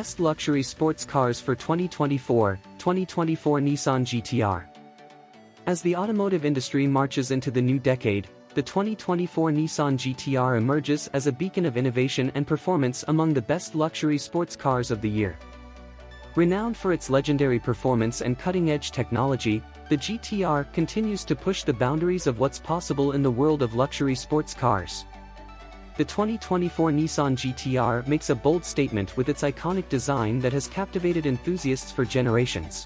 Best Luxury Sports Cars for 2024 Nissan GT-R. As the automotive industry marches into the new decade, the 2024 Nissan GT-R emerges as a beacon of innovation and performance among the best luxury sports cars of the year. Renowned for its legendary performance and cutting-edge technology, the GT-R continues to push the boundaries of what's possible in the world of luxury sports cars. The 2024 Nissan GT-R makes a bold statement with its iconic design that has captivated enthusiasts for generations.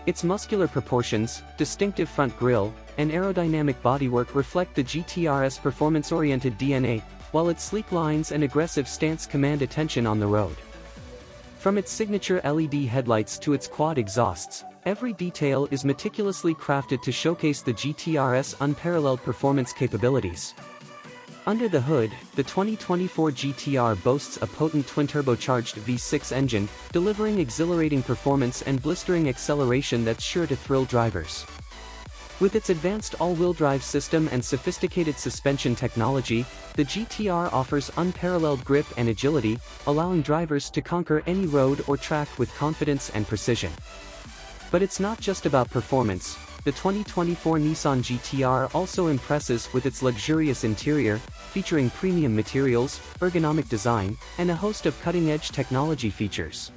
Its muscular proportions, distinctive front grille, and aerodynamic bodywork reflect the GT-R's performance-oriented DNA, while its sleek lines and aggressive stance command attention on the road. From its signature LED headlights to its quad exhausts, every detail is meticulously crafted to showcase the GT-R's unparalleled performance capabilities. Under the hood, the 2024 GT-R boasts a potent twin-turbocharged V6 engine, delivering exhilarating performance and blistering acceleration that's sure to thrill drivers. With its advanced all-wheel drive system and sophisticated suspension technology, the GT-R offers unparalleled grip and agility, allowing drivers to conquer any road or track with confidence and precision. But it's not just about performance. The 2024 Nissan GT-R also impresses with its luxurious interior, featuring premium materials, ergonomic design, and a host of cutting-edge technology features.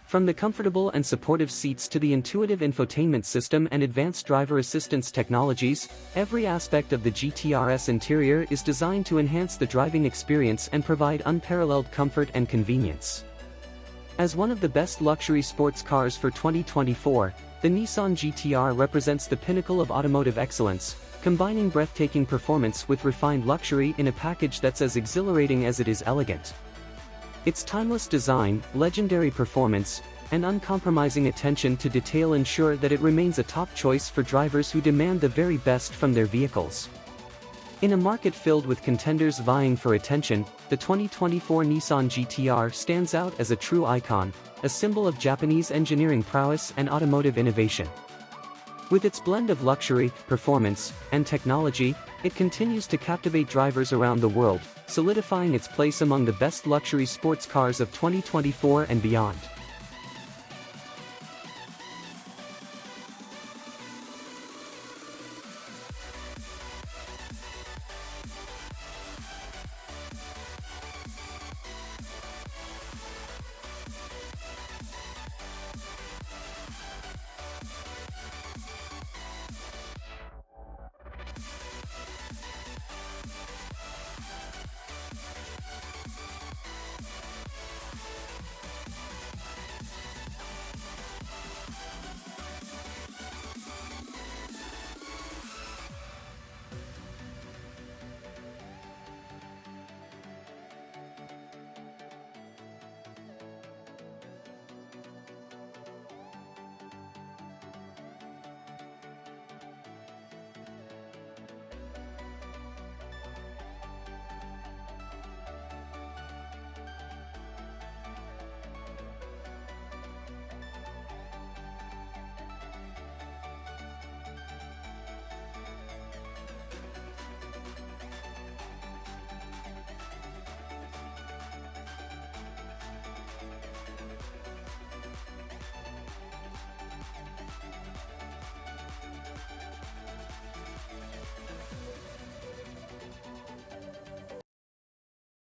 From the comfortable and supportive seats to the intuitive infotainment system and advanced driver assistance technologies, every aspect of the GT-R's interior is designed to enhance the driving experience and provide unparalleled comfort and convenience. As one of the best luxury sports cars for 2024, the Nissan GT-R represents the pinnacle of automotive excellence, combining breathtaking performance with refined luxury in a package that's as exhilarating as it is elegant. Its timeless design, legendary performance, and uncompromising attention to detail ensure that it remains a top choice for drivers who demand the very best from their vehicles. In a market filled with contenders vying for attention, the 2024 Nissan GT-R stands out as a true icon, a symbol of Japanese engineering prowess and automotive innovation. With its blend of luxury, performance, and technology, it continues to captivate drivers around the world, solidifying its place among the best luxury sports cars of 2024 and beyond.